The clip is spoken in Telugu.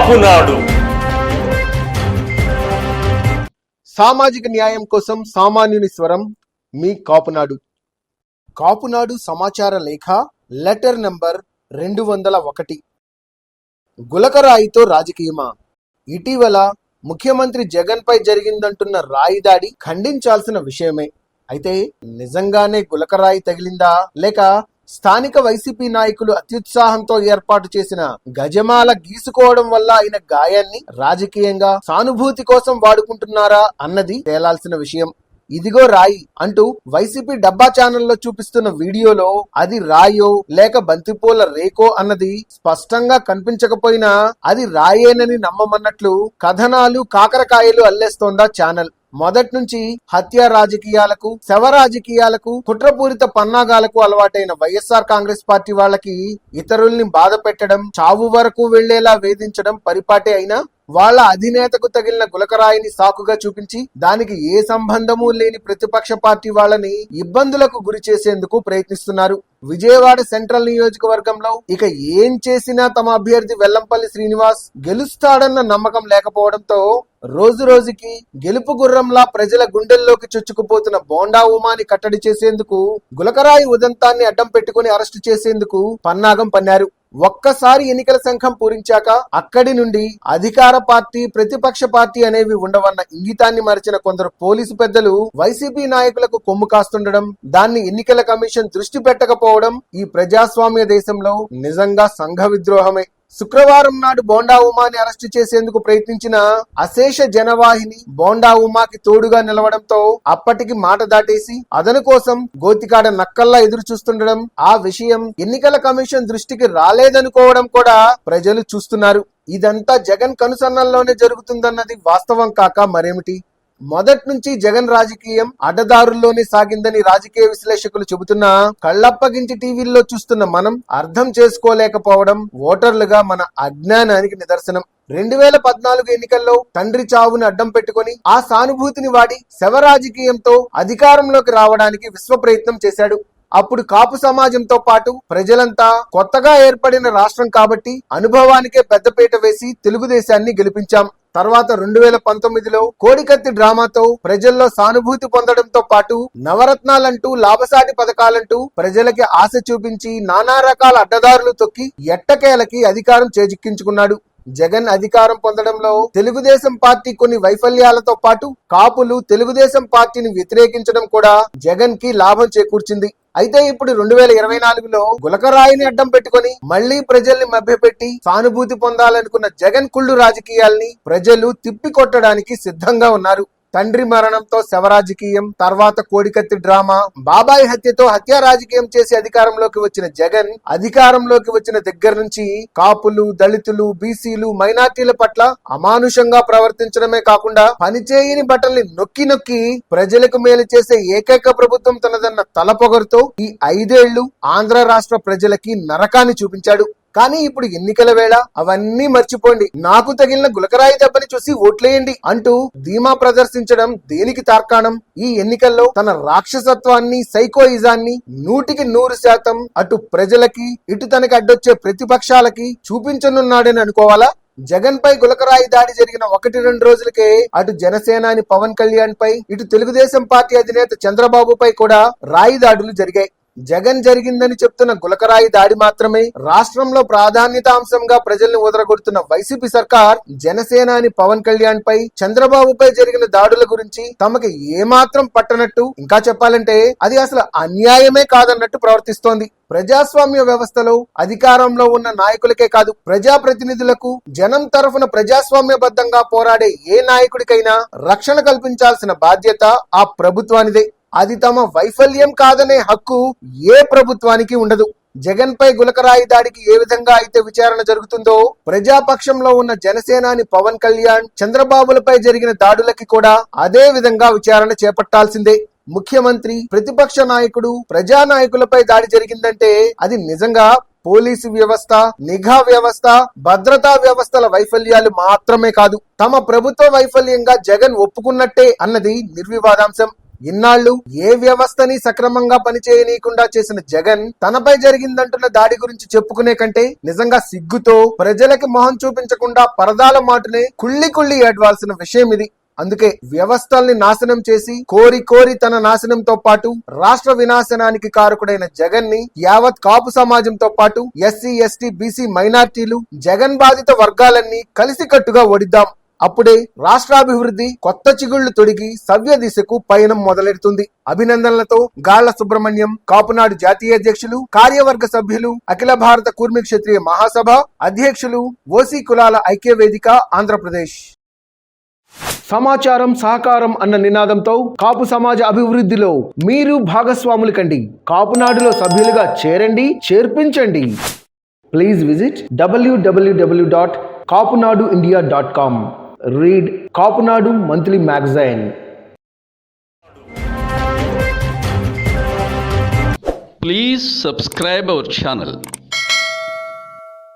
కాపునాడు. సామాజిక న్యాయం కోసం సామాన్యుని స్వరం మీ కాపునాడు. కాపునాడు సమాచార లేఖ లెటర్ నంబర్ 201. గులకరాయితో రాజకీయమా? ఇటీవల ముఖ్యమంత్రి జగన్ పై జరిగిందంటున్న రాయి దాడి ఖండించాల్సిన విషయమే. అయితే నిజంగానే గులకరాయి తగిలిందా, లేక స్థానిక వైసీపీ నాయకులు అత్యుత్సాహంతో ఏర్పాటు చేసిన గజమాల గీసుకోవడం వల్ల అయిన గాయాన్ని రాజకీయంగా సానుభూతి కోసం వాడుకుంటున్నారా అన్నది తేలాల్సిన విషయం. ఇదిగో రాయి అంటూ వైసీపీ డబ్బా ఛానల్లో చూపిస్తున్న వీడియోలో అది రాయో లేక బంతిపూల రేకో అన్నది స్పష్టంగా కనిపించకపోయినా అది రాయేనని నమ్మమన్నట్లు కథనాలు కాకరకాయలు అల్లేస్తోందా ఛానల్. మొదటి నుంచి హత్య రాజకీయాలకు, శవ రాజకీయాలకు, కుట్రపూరిత పన్నాగాలకు అలవాటైన వైఎస్ఆర్ కాంగ్రెస్ పార్టీ వాళ్ళకి ఇతరుల్ని బాధ పెట్టడం, చావు వరకు వెళ్లేలా వేధించడం పరిపాటే అయినా వాళ్ళ అధినేతకు తగిలిన గులకరాయిని సాకుగా చూపించి దానికి ఏ సంబంధమూ లేని ప్రతిపక్ష పార్టీ వాళ్ళని ఇబ్బందులకు గురి చేసేందుకు ప్రయత్నిస్తున్నారు. విజయవాడ సెంట్రల్ నియోజకవర్గంలో ఇక ఏం చేసినా తమ అభ్యర్థి వెల్లంపల్లి శ్రీనివాస్ గెలుస్తాడన్న నమ్మకం లేకపోవడంతో రోజు రోజుకి గెలుపు గుర్రంలా ప్రజల గుండెల్లోకి చొచ్చుకుపోతున్న బోండా ఉమాని కట్టడి చేసేందుకు గులకరాయి ఉదంతాన్ని అడ్డం పెట్టుకుని అరెస్టు చేసేందుకు పన్నాగం పన్నారు. ఒక్కసారి ఎన్నికల సంఘం పూరించాక అక్కడి నుండి అధికార పార్టీ, ప్రతిపక్ష పార్టీ అనేవి ఉండవన్న ఇంగితాన్ని మరిచిన కొందరు పోలీసు పెద్దలు వైసీపీ నాయకులకు కొమ్ము కాస్తుండడం, దాన్ని ఎన్నికల కమిషన్ దృష్టి పెట్టకపోవడం ఈ ప్రజాస్వామ్య దేశంలో నిజంగా సంఘ విద్రోహమే. శుక్రవారం నాడు బోండా ఉమాని అరెస్టు చేసేందుకు ప్రయత్నించిన అశేష జనవాహిని బోండా ఉమాకి తోడుగా నిలవడంతో అప్పటికి మాట దాటేసి అదను కోసం గోతికాడ నక్కల్లా ఎదురు చూస్తుండడం, ఆ విషయం ఎన్నికల కమిషన్ దృష్టికి రాలేదనుకోవడం కూడా ప్రజలు చూస్తున్నారు. ఇదంతా జగన్ కనుసన్నల్లోనే జరుగుతుందన్నది వాస్తవం కాక మరేమిటి? మొదటి నుంచి జగన్ రాజకీయం అడ్డదారుల్లోనే సాగిందని రాజకీయ విశ్లేషకులు చెబుతున్నా కళ్ళప్పగించి టీవీల్లో చూస్తున్న మనం అర్థం చేసుకోలేకపోవడం ఓటర్లుగా మన అజ్ఞానానికి నిదర్శనం. 2014 ఎన్నికల్లో తండ్రి చావుని అడ్డం పెట్టుకుని ఆ సానుభూతిని వాడి శవ రాజకీయంతో అధికారంలోకి రావడానికి విశ్వ ప్రయత్నం చేశాడు. అప్పుడు కాపు సమాజంతో పాటు ప్రజలంతా కొత్తగా ఏర్పడిన రాష్ట్రం కాబట్టి అనుభవానికే పెద్దపీట వేసి తెలుగుదేశాన్ని గెలిపించాం. తర్వాత 2019లో కోడికత్తి డ్రామాతో ప్రజల్లో సానుభూతి పొందడంతో పాటు నవరత్నాలంటూ, లాభసాటి పథకాలంటూ ప్రజలకి ఆశ చూపించి నానా రకాల అడ్డదారులు తొక్కి ఎట్టకేలకి అధికారం చేజిక్కించుకున్నాడు. జగన్ అధికారం పొందడంలో తెలుగుదేశం పార్టీ కొన్ని వైఫల్యాలతో పాటు కాపులు తెలుగుదేశం పార్టీని వ్యతిరేకించడం కూడా జగన్ కి లాభం చేకూర్చింది. అయితే ఇప్పుడు 2024లో గులకరాయిని అడ్డం పెట్టుకుని మళ్లీ ప్రజల్ని మభ్యపెట్టి సానుభూతి పొందాలనుకున్న జగన్ కుళ్ళు రాజకీయాల్ని ప్రజలు తిప్పికొట్టడానికి సిద్ధంగా ఉన్నారు. తండ్రి మరణంతో శవ రాజకీయం, తర్వాత కోడికత్తి డ్రామా, బాబాయ్ హత్యతో హత్య రాజకీయం చేసి అధికారంలోకి వచ్చిన జగన్ అధికారంలోకి వచ్చిన దగ్గర నుంచి కాపులు, దళితులు, బీసీలు, మైనార్టీల పట్ల అమానుషంగా ప్రవర్తించడమే కాకుండా పనిచేయని బట్టల్ని నొక్కి నొక్కి ప్రజలకు మేలు చేసే ఏకైక ప్రభుత్వం తనదన్న తలపొగరుతో ఈ 5 ఏళ్లు ఆంధ్ర రాష్ట్ర ప్రజలకి నరకాన్ని చూపించాడు. కానీ ఇప్పుడు ఎన్నికల వేళ అవన్నీ మర్చిపోండి, నాకు తగిలిన గులకరాయి దెబ్బని చూసి ఓట్లేయండి అంటూ ధీమా ప్రదర్శించడం దేనికి తార్కాణం? ఈ ఎన్నికల్లో తన రాక్షసత్వాన్ని, సైకోయిజాన్ని 100% అటు ప్రజలకి, ఇటు తనకి అడ్డొచ్చే ప్రతిపక్షాలకి చూపించనున్నాడని అనుకోవాలా? జగన్ పై గులకరాయి దాడి జరిగిన 1-2 రోజులకే అటు జనసేనాని పవన్ కళ్యాణ్ పై, ఇటు తెలుగుదేశం పార్టీ అధినేత చంద్రబాబు పై కూడా రాయి దాడులు జరిగాయి. జగన్ జరిగిందని చెప్తున్న గులకరాయి దాడి మాత్రమే రాష్ట్రంలో ప్రాధాన్యతాంశంగా ప్రజల్ని ఉదరగొడుతున్న వైసీపీ సర్కార్ జనసేనాని పవన్ కళ్యాణ్ పై, చంద్రబాబుపై జరిగిన దాడుల గురించి తమకి ఏమాత్రం పట్టనట్టు, ఇంకా చెప్పాలంటే అది అసలు అన్యాయమే కాదన్నట్టు ప్రవర్తిస్తోంది. ప్రజాస్వామ్య వ్యవస్థలో అధికారంలో ఉన్న నాయకులకే కాదు, ప్రజాప్రతినిధులకు, జనం తరఫున ప్రజాస్వామ్యబద్ధంగా పోరాడే ఏ నాయకుడికైనా రక్షణ కల్పించాల్సిన బాధ్యత ఆ ప్రభుత్వానిదే. అది తమ వైఫల్యం కాదనే హక్కు ఏ ప్రభుత్వానికి ఉండదు. జగన్ పై గులకరాయి దాడికి ఏ విధంగా అయితే విచారణ జరుగుతుందో ప్రజాపక్షంలో ఉన్న జనసేనాని పవన్ కళ్యాణ్, చంద్రబాబులపై జరిగిన దాడులకి కూడా అదే విధంగా విచారణ చేపట్టాల్సిందే. ముఖ్యమంత్రి, ప్రతిపక్ష నాయకుడు, ప్రజానాయకులపై దాడి జరిగిందంటే అది నిజంగా పోలీసు వ్యవస్థ, నిఘా వ్యవస్థ, భద్రతా వ్యవస్థల వైఫల్యాలు మాత్రమే కాదు, తమ ప్రభుత్వ వైఫల్యంగా జగన్ ఒప్పుకున్నట్టే అన్నది నిర్వివాదాంశం. ఇన్నాళ్లు ఏ వ్యవస్థని సక్రమంగా పనిచేయనీయకుండా చేసిన జగన్ తనపై జరిగిందంటున్న దాడి గురించి చెప్పుకునే కంటే నిజంగా సిగ్గుతో ప్రజలకి మొహం చూపించకుండా పరదాల మాటునే కుళ్ళి ఏడవాల్సిన విషయం ఇది. అందుకే వ్యవస్థల్ని నాశనం చేసి కోరి తన నాశనంతో పాటు రాష్ట్ర వినాశనానికి కారకుడైన జగన్ ని యావత్ కాపు సమాజంతో పాటు ఎస్సీ ఎస్టీ బీసీ మైనార్టీలు జగన్ బాధిత వర్గాలన్నీ కలిసికట్టుగా ఓడిద్దాం. అప్పుడే రాష్ట్రాభివృద్ధి కొత్త చిగుళ్లు తొడిగి సవ్య దిశకు పయనం మొదలెడుతుంది. అభినందనలతో గాళ్ల సుబ్రహ్మణ్యం, కాపునాడు జాతీయ అధ్యక్షులు, కార్యవర్గ సభ్యులు, అఖిల భారత కూర్మి క్షత్రియ మహాసభ అధ్యక్షులు, ఓసీ కులాల ఐక్య వేదిక ఆంధ్రప్రదేశ్. సమాచారం సహకారం అన్న నినాదంతో కాపు సమాజ అభివృద్ధిలో మీరు భాగస్వాములు కండి. కాపునాడులో సభ్యులుగా చేరండి, చేర్పించండి. Please visit www.kapunaduindia.com. Read Kapunadu Monthly Magazine. Please subscribe our channel.